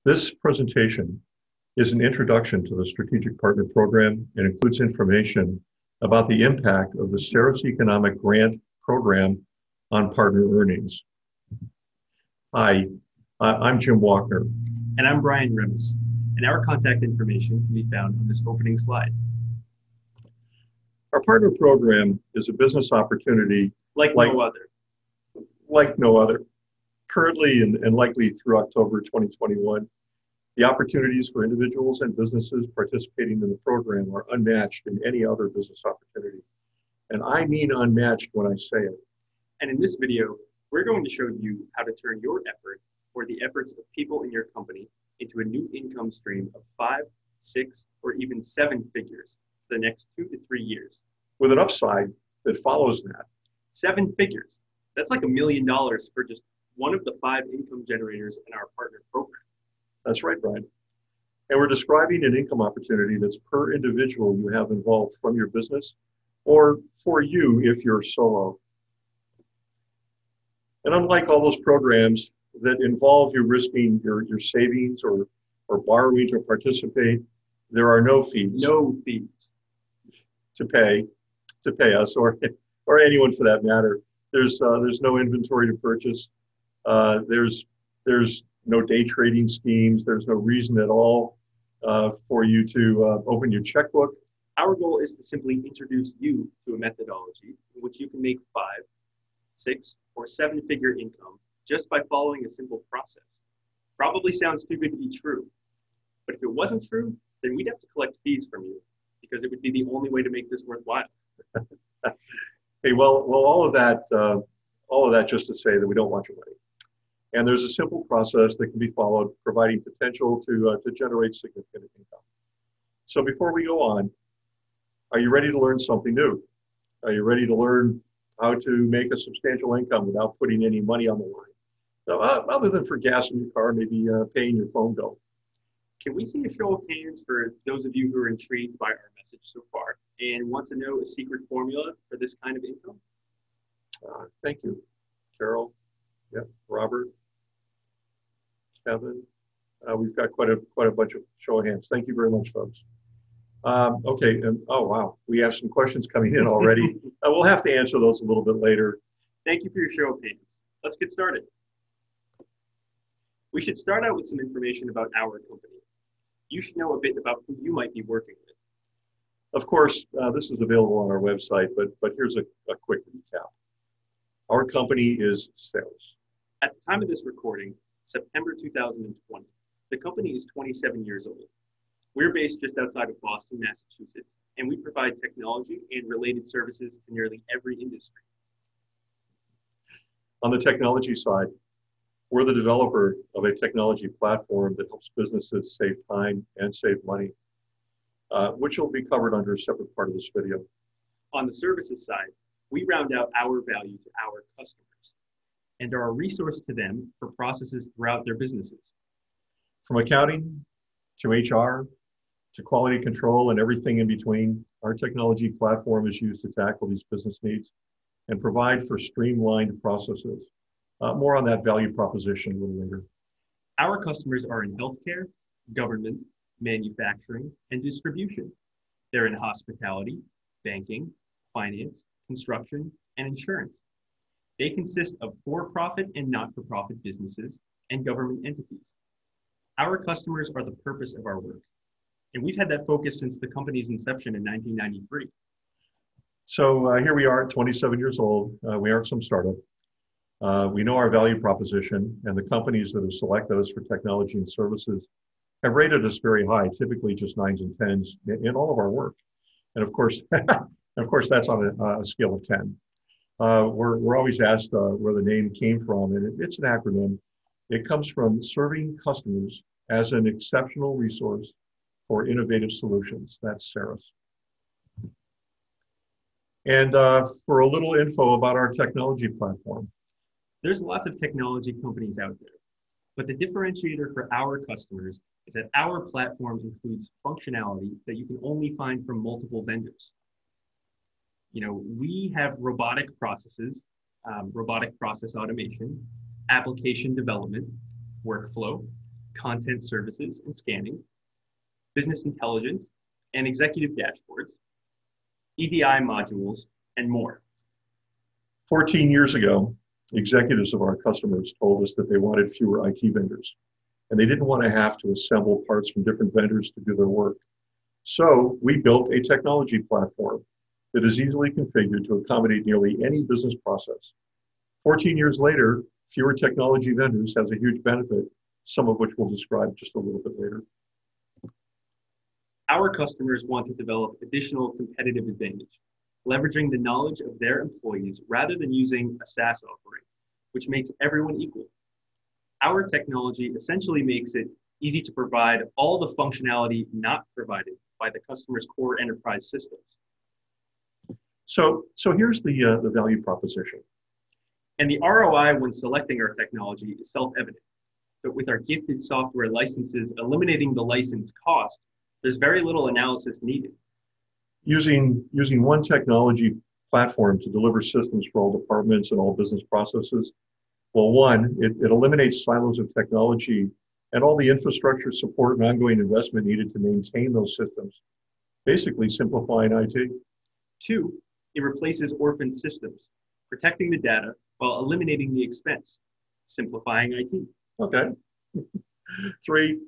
This presentation is an introduction to the Strategic Partner Program and includes information about the impact of the Ceres Economic Grant Program on partner earnings. Hi, I'm Jim Walker. And I'm Brian Remis, and our contact information can be found on this opening slide. Our partner program is a business opportunity Like no other. like no other. Currently and likely through October 2021, the opportunities for individuals and businesses participating in the program are unmatched in any other business opportunity. And I mean unmatched when I say it. And in this video, we're going to show you how to turn your effort or the efforts of people in your company into a new income stream of 5, 6, or even 7 figures for the next 2 to 3 years. With an upside that follows that. 7 figures. That's like $1 million for just one of the 5 income generators in our partner program. That's right, Brian. And we're describing an income opportunity that's per individual you have involved from your business or for you if you're solo. And unlike all those programs that involve you risking your savings or borrowing to participate, there are no fees. No fees. To pay us or anyone for that matter. There's no inventory to purchase. There's no day trading schemes. There's no reason at all for you to open your checkbook. Our goal is to simply introduce you to a methodology in which you can make 5, 6, or 7-figure income just by following a simple process. Probably sounds too good to be true, but if it wasn't true, then we'd have to collect fees from you because it would be the only way to make this worthwhile. Hey, well, all of that just to say that we don't want your money. And there's a simple process that can be followed, providing potential to generate significant income. So before we go on, are you ready to learn something new? Are you ready to learn how to make a substantial income without putting any money on the line? So, other than for gas in your car, maybe paying your phone bill. Can we see a show of hands for those of you who are intrigued by our message so far and want to know a secret formula for this kind of income? Thank you, Carol. Yep, Robert, Kevin. We've got quite a bunch of show of hands. Thank you very much, folks. Okay, oh wow, we have some questions coming in already. We'll have to answer those a little bit later. Thank you for your show of hands. Let's get started. We should start out with some information about our company. You should know a bit about who you might be working with. Of course, this is available on our website, but here's a quick recap. Our company is Ceres. At the time of this recording, September 2020, the company is 27 years old. We're based just outside of Boston, Massachusetts, and we provide technology and related services to nearly every industry. On the technology side, we're the developer of a technology platform that helps businesses save time and save money, which will be covered under a separate part of this video. On the services side, we round out our value to our customers and are a resource to them for processes throughout their businesses. From accounting to HR to quality control and everything in between, our technology platform is used to tackle these business needs and provide for streamlined processes. More on that value proposition a little later. Our customers are in healthcare, government, manufacturing, and distribution. They're in hospitality, banking, finance, construction, and insurance. They consist of for-profit and not-for-profit businesses and government entities. Our customers are the purpose of our work, and we've had that focus since the company's inception in 1993. So here we are, 27 years old. We aren't some startup. We know our value proposition, and the companies that have selected us for technology and services have rated us very high, typically just 9s and 10s in all of our work. And of course, that's on a scale of 10. We're always asked where the name came from, and it's an acronym. It comes from serving customers as an exceptional resource for innovative solutions. That's Ceres. And for a little info about our technology platform. There's lots of technology companies out there, but the differentiator for our customers is that our platform includes functionality that you can only find from multiple vendors. We have robotic processes, robotic process automation, application development, workflow, content services and scanning, business intelligence and executive dashboards, EDI modules, and more. 14 years ago, executives of our customers told us that they wanted fewer IT vendors, and they didn't want to have to assemble parts from different vendors to do their work. So we built a technology platform that is easily configured to accommodate nearly any business process. 14 years later, fewer technology vendors has a huge benefit, some of which we'll describe just a little bit later. Our customers want to develop additional competitive advantage, leveraging the knowledge of their employees rather than using a SaaS offering, which makes everyone equal. Our technology essentially makes it easy to provide all the functionality not provided by the customer's core enterprise systems. So here's the value proposition. And the ROI when selecting our technology is self-evident. But with our gifted software licenses eliminating the license cost, there's very little analysis needed. Using one technology platform to deliver systems for all departments and all business processes, well, one, it eliminates silos of technology and all the infrastructure support and ongoing investment needed to maintain those systems, basically simplifying IT. Two, it replaces orphan systems, protecting the data while eliminating the expense, simplifying IT. Okay. Three,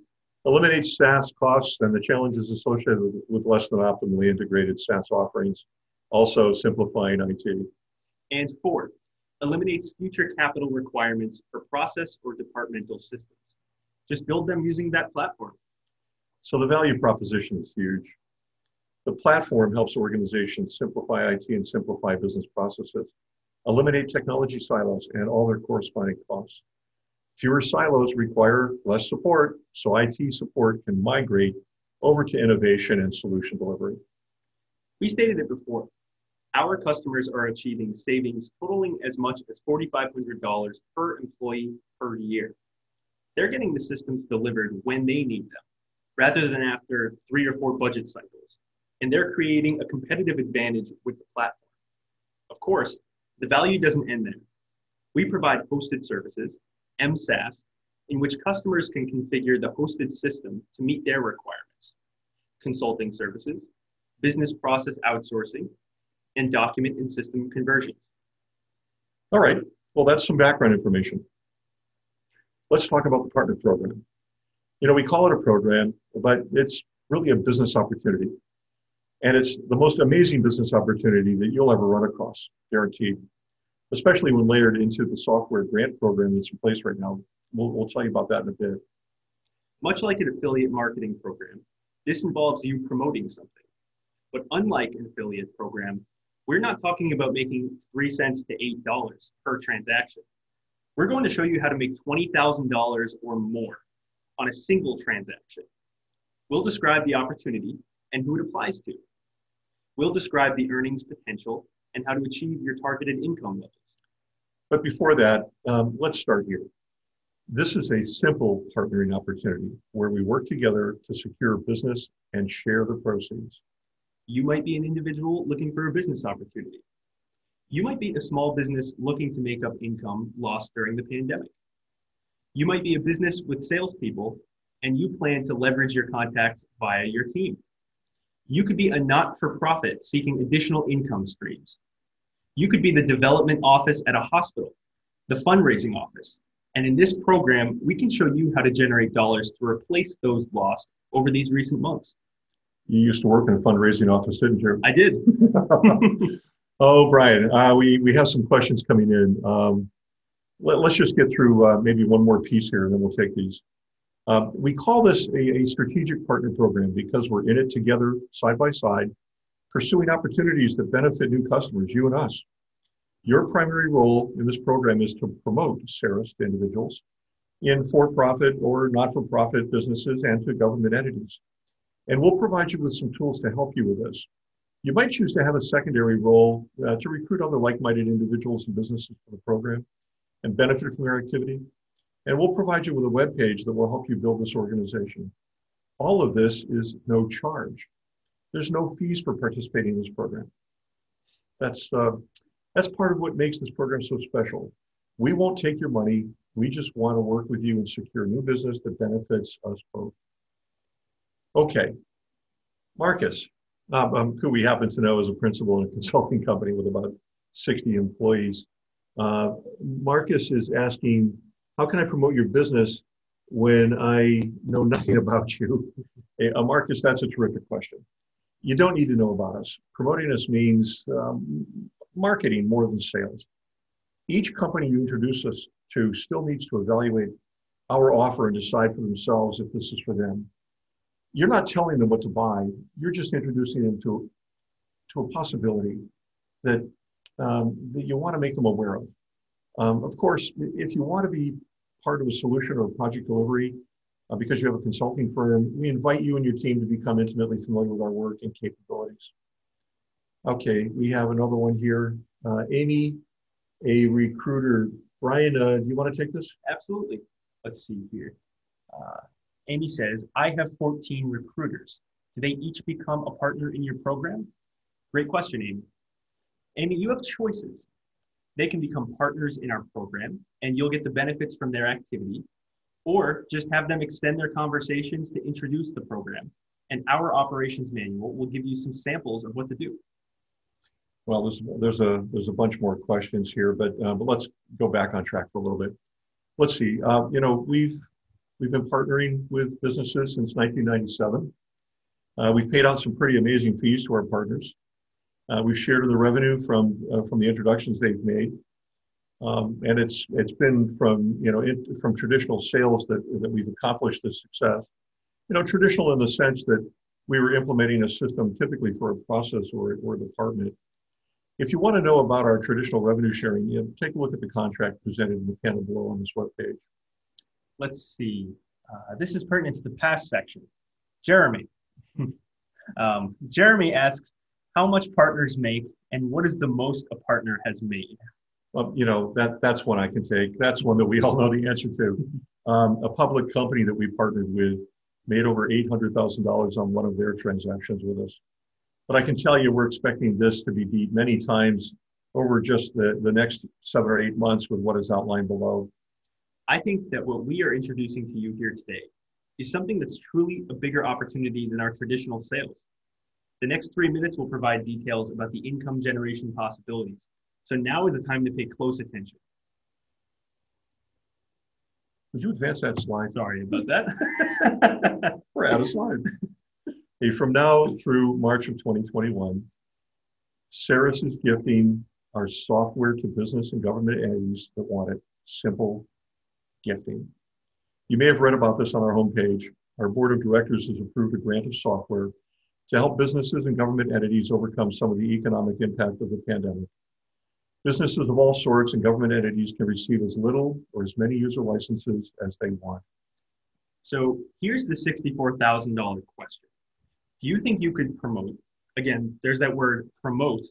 eliminates SaaS costs and the challenges associated with less than optimally integrated SaaS offerings, also simplifying IT. And four, eliminates future capital requirements for process or departmental systems. Just build them using that platform. So the value proposition is huge. The platform helps organizations simplify IT and simplify business processes, eliminate technology silos and all their corresponding costs. Fewer silos require less support, so IT support can migrate over to innovation and solution delivery. We stated it before. Our customers are achieving savings totaling as much as $4,500 per employee per year. They're getting the systems delivered when they need them, rather than after 3 or 4 budget cycles. And they're creating a competitive advantage with the platform. Of course, the value doesn't end there. We provide hosted services, MSaaS, in which customers can configure the hosted system to meet their requirements, consulting services, business process outsourcing, and document and system conversions. All right, well, that's some background information. Let's talk about the partner program. You know, we call it a program, but it's really a business opportunity. And it's the most amazing business opportunity that you'll ever run across, guaranteed, especially when layered into the software grant program that's in place right now. We'll tell you about that in a bit. Much like an affiliate marketing program, this involves you promoting something. But unlike an affiliate program, we're not talking about making 3 cents to $8 per transaction. We're going to show you how to make $20,000 or more on a single transaction. We'll describe the opportunity and who it applies to. We'll describe the earnings potential and how to achieve your targeted income levels. But before that, let's start here. This is a simple partnering opportunity where we work together to secure business and share the proceeds. You might be an individual looking for a business opportunity. You might be a small business looking to make up income lost during the pandemic. You might be a business with salespeople and you plan to leverage your contacts via your team. You could be a not-for-profit seeking additional income streams. You could be the development office at a hospital, the fundraising office. And in this program, we can show you how to generate dollars to replace those lost over these recent months. You used to work in a fundraising office, didn't you? I did. Oh, Brian, we have some questions coming in. Let's just get through maybe one more piece here and then we'll take these. We call this a strategic partner program because we're in it together, side by side, pursuing opportunities that benefit new customers, you and us. Your primary role in this program is to promote CERIS to individuals in for-profit or not-for-profit businesses and to government entities. And we'll provide you with some tools to help you with this. You might choose to have a secondary role to recruit other like-minded individuals and businesses for the program and benefit from their activity. And we'll provide you with a web page that will help you build this organization. All of this is no charge. There's no fees for participating in this program. That's part of what makes this program so special. We won't take your money We just want to work with you and secure new business that benefits us both. Okay, Marcus, who we happen to know is a principal in a consulting company with about 60 employees. Marcus is asking, how can I promote your business when I know nothing about you? Marcus, that's a terrific question. You don't need to know about us. Promoting us means marketing more than sales. Each company you introduce us to still needs to evaluate our offer and decide for themselves if this is for them. You're not telling them what to buy. You're just introducing them to a possibility that, that you want to make them aware of. Of course, if you want to be part of a solution or a project delivery, because you have a consulting firm, we invite you and your team to become intimately familiar with our work and capabilities. Okay, we have another one here. Amy, a recruiter. Brian, do you want to take this? Absolutely. Let's see here. Amy says, I have 14 recruiters. Do they each become a partner in your program? Great question, Amy. Amy, you have choices. They can become partners in our program and you'll get the benefits from their activity, or just have them extend their conversations to introduce the program. And our operations manual will give you some samples of what to do. Well, there's a bunch more questions here, but let's go back on track for a little bit. Let's see. You know, we've been partnering with businesses since 1997. We've paid out some pretty amazing fees to our partners. We've shared in the revenue from the introductions they've made, and it's been from from traditional sales that we've accomplished this success. You know, traditional in the sense that we were implementing a system typically for a process or a department. If you want to know about our traditional revenue sharing, take a look at the contract presented in the panel below on this webpage. Let's see. This is pertinent to the past section. Jeremy. Jeremy asks, how much partners make and what is the most a partner has made? Well, you know, that's one I can take. That's one that we all know the answer to. A public company that we partnered with made over $800,000 on one of their transactions with us. But I can tell you we're expecting this to be beat many times over just the next 7 or 8 months with what is outlined below. I think that what we are introducing to you here today is something that's truly a bigger opportunity than our traditional sales. The next 3 minutes will provide details about the income generation possibilities. So now is the time to pay close attention. Would you advance that slide? Sorry about that. We're out of slides. Hey, from now through March of 2021, Ceres is gifting our software to business and government entities that want it. Simple gifting. You may have read about this on our homepage. Our board of directors has approved a grant of software to help businesses and government entities overcome some of the economic impact of the pandemic. Businesses of all sorts and government entities can receive as little or as many user licenses as they want. So here's the $64,000 question. Do you think you could promote, again, there's that word promote,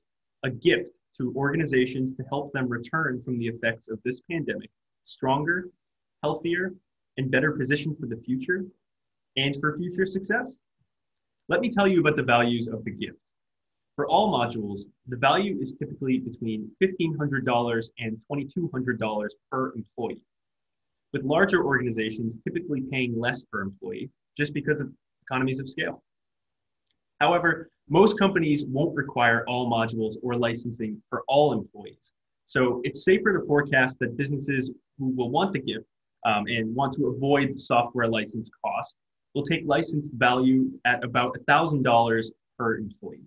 a gift to organizations to help them return from the effects of this pandemic stronger, healthier, and better positioned for the future and for future success? Let me tell you about the values of the gift. For all modules, the value is typically between $1,500 and $2,200 per employee, with larger organizations typically paying less per employee just because of economies of scale. However, most companies won't require all modules or licensing for all employees. So it's safer to forecast that businesses who will want the gift and want to avoid software license costs will take license value at about $1,000 per employee.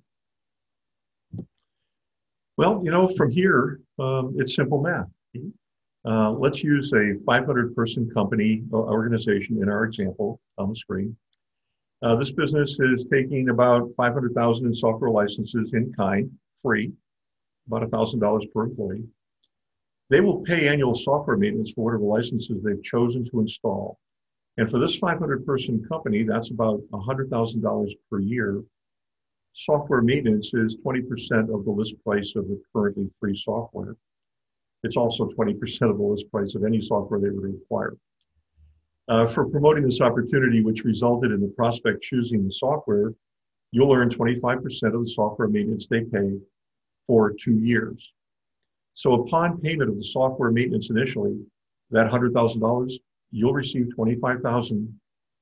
Well, you know, from here, it's simple math. Let's use a 500-person company organization in our example on the screen. This business is taking about $500,000 in software licenses in kind, free, about $1,000 per employee. They will pay annual software maintenance for whatever licenses they've chosen to install. And for this 500-person company, that's about $100,000 per year. Software maintenance is 20% of the list price of the currently free software. It's also 20% of the list price of any software they would require. For promoting this opportunity, which resulted in the prospect choosing the software, you'll earn 25% of the software maintenance they pay for 2 years. So upon payment of the software maintenance initially, that $100,000, you'll receive $25,000.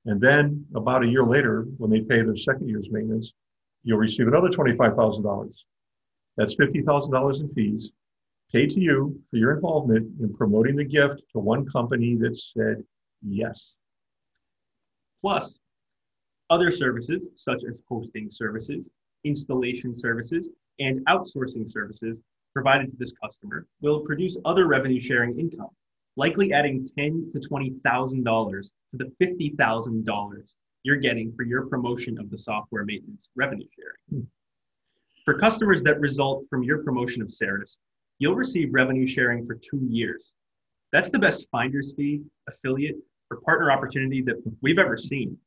And then about a year later, when they pay their second year's maintenance, you'll receive another $25,000. That's $50,000 in fees paid to you for your involvement in promoting the gift to one company that said yes. Plus, other services such as hosting services, installation services, and outsourcing services provided to this customer will produce other revenue sharing income, likely adding $10,000 to $20,000 to the $50,000 you're getting for your promotion of the software maintenance revenue sharing. For customers that result from your promotion of Certus, you'll receive revenue sharing for 2 years. That's the best finder's fee, affiliate, or partner opportunity that we've ever seen.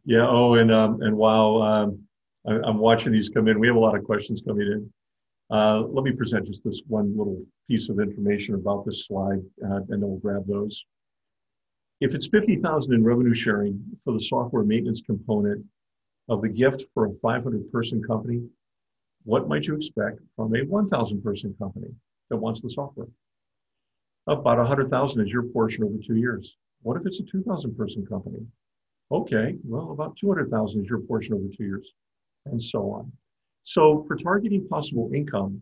Yeah. Oh, and while I'm watching these come in, we have a lot of questions coming in. Let me present just this one little piece of information about this slide, and then we'll grab those. If it's $50,000 in revenue sharing for the software maintenance component of the gift for a 500-person company, what might you expect from a 1,000-person company that wants the software? About $100,000 is your portion over 2 years. What if it's a 2,000-person company? Okay, well, about $200,000 is your portion over 2 years, and so on. So for targeting possible income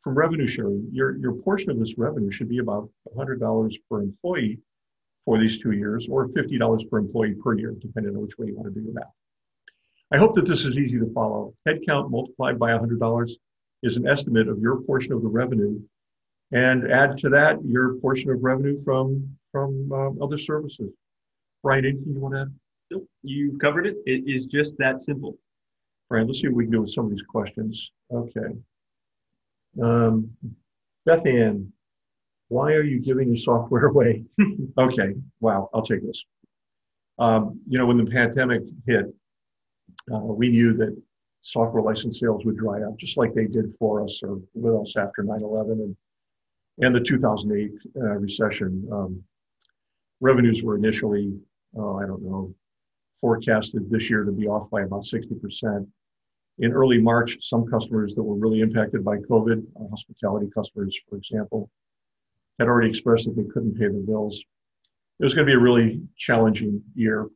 from revenue sharing, your portion of this revenue should be about $100 per employee for these 2 years, or $50 per employee per year, depending on which way you want to do your math. I hope that this is easy to follow. Headcount multiplied by $100 is an estimate of your portion of the revenue, and add to that your portion of revenue from other services. Brian, anything you want to add? Nope, you've covered it. It is just that simple. Brian, let's see what we can do with some of these questions. Okay. Beth Ann, why are you giving your software away? Okay, wow, I'll take this. When the pandemic hit, we knew that software license sales would dry up, just like they did for us or with us after 9/11 and the 2008 recession. Revenues were initially, forecasted this year to be off by about 60%. In early March, some customers that were really impacted by COVID, hospitality customers, for example, had already expressed that they couldn't pay their bills. It was going to be a really challenging year.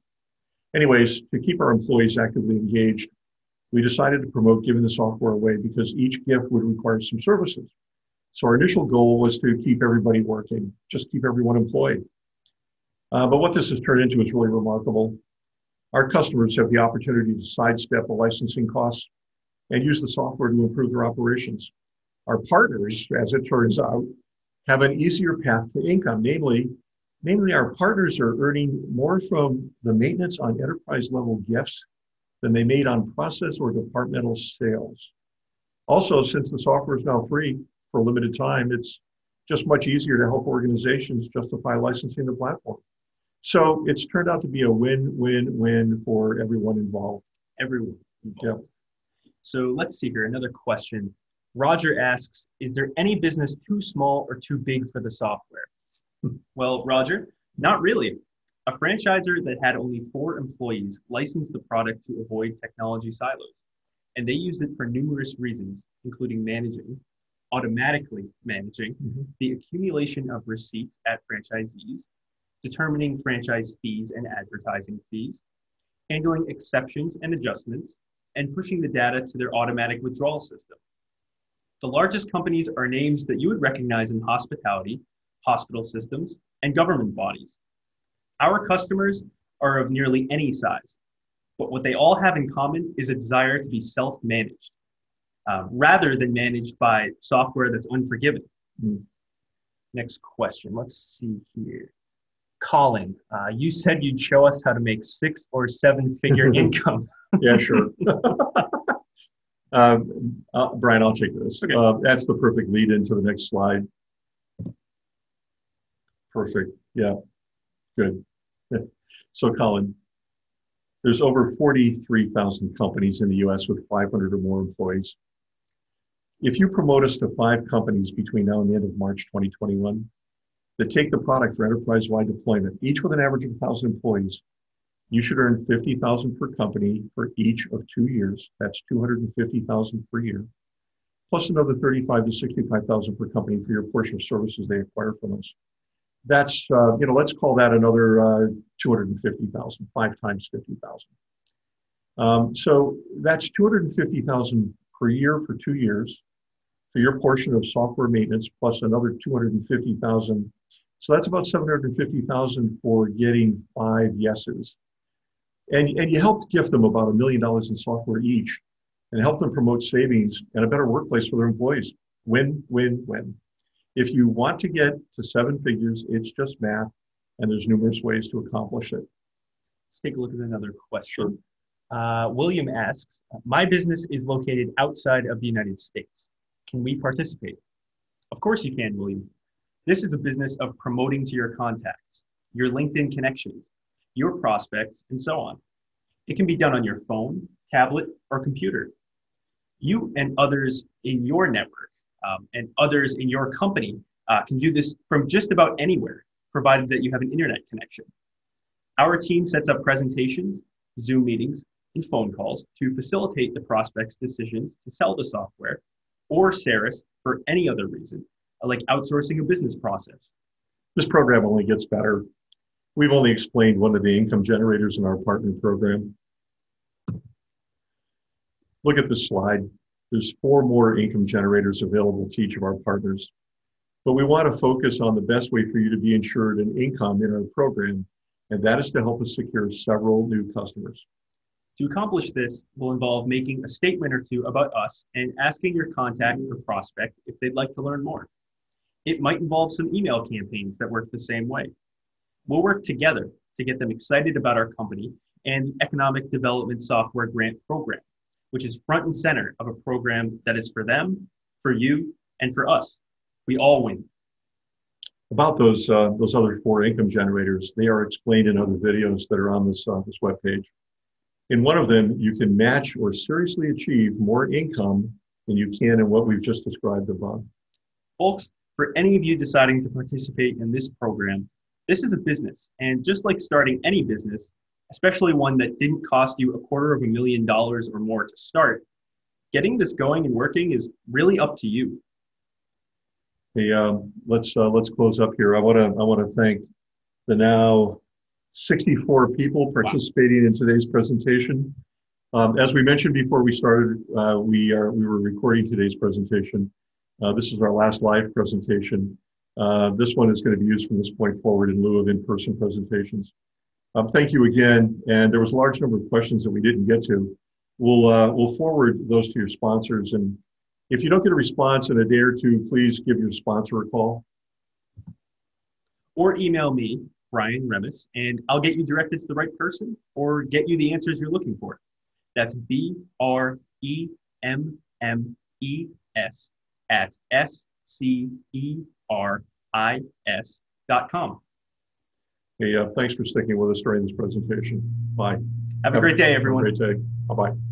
Anyways, to keep our employees actively engaged, we decided to promote giving the software away because each gift would require some services. So our initial goal was to keep everybody working, just keep everyone employed. But what this has turned into is really remarkable. Our customers have the opportunity to sidestep the licensing costs and use the software to improve their operations. Our partners, as it turns out, have an easier path to income. Namely, our partners are earning more from the maintenance on enterprise level gifts than they made on process or departmental sales. Also, since the software is now free for a limited time, it's just much easier to help organizations justify licensing the platform. So it's turned out to be a win-win-win for everyone involved. Everyone involved. Yep. So let's see here, another question. Roger asks, is there any business too small or too big for the software? Well, Roger, not really. A franchisor that had only 4 employees licensed the product to avoid technology silos, and they used it for numerous reasons, including automatically managing the accumulation of receipts at franchisees, determining franchise fees and advertising fees, handling exceptions and adjustments, and pushing the data to their automatic withdrawal system. The largest companies are names that you would recognize in hospitality, hospital systems, and government bodies. Our customers are of nearly any size, but what they all have in common is a desire to be self-managed, rather than managed by software that's unforgiving. Next question, let's see here. Colin, you said you'd show us how to make 6 or 7 figure income. Yeah, sure. Brian, I'll take this. Okay. That's the perfect lead into the next slide. Perfect. Yeah, good. So Colin, there's over 43,000 companies in the US with 500 or more employees. If you promote us to 5 companies between now and the end of March 2021 that take the product for enterprise-wide deployment, each with an average of 1,000 employees, you should earn $50,000 per company for each of 2 years. That's $250,000 per year, plus another $35,000 to $65,000 per company for your portion of services they acquire from us. That's, let's call that another 250,000, 5 times 50,000. So that's 250,000 per year for 2 years for your portion of software maintenance plus another 250,000. So that's about 750,000 for getting 5 yeses. And you helped gift them about $1 million in software each and help them promote savings and a better workplace for their employees. Win, win, win. If you want to get to 7 figures, it's just math, and there's numerous ways to accomplish it. Let's take a look at another question. William asks, my business is located outside of the United States. Can we participate? Of course you can, William. This is a business of promoting to your contacts, your LinkedIn connections, your prospects, and so on. It can be done on your phone, tablet, or computer. You and others in your network and others in your company can do this from just about anywhere, provided that you have an internet connection. Our team sets up presentations, Zoom meetings, and phone calls to facilitate the prospect's decisions to sell the software or SaaS for any other reason, like outsourcing a business process. This program only gets better. We've only explained one of the income generators in our partner program. Look at this slide. There's 4 more income generators available to each of our partners. But we want to focus on the best way for you to be insured in income in our program, and that is to help us secure several new customers. To accomplish this will involve making a statement or 2 about us and asking your contact or prospect if they'd like to learn more. It might involve some email campaigns that work the same way. We'll work together to get them excited about our company and the Economic Development Software Grant Program, which is front and center of a program that is for them, for you, and for us. We all win. About those other 4 income generators, they are explained in other videos that are on this webpage. In one of them, you can match or seriously achieve more income than you can in what we've just described above. Folks, for any of you deciding to participate in this program, this is a business, and just like starting any business, especially one that didn't cost you $250,000 or more to start, getting this going and working is really up to you. Hey, let's close up here. I want to thank the now 64 people participating in today's presentation. As we mentioned before we started, we were recording today's presentation. This is our last live presentation. This one is going to be used from this point forward in lieu of in-person presentations. Thank you again. And there was a large number of questions that we didn't get to. We'll forward those to your sponsors. And if you don't get a response in a day or 2, please give your sponsor a call. Or email me, Brian Remes, and I'll get you directed to the right person or get you the answers you're looking for. That's BREMES@SCERIS.com. Hey, thanks for sticking with us during this presentation. Bye. Have a great day, everyone. Have a great day. Bye-bye.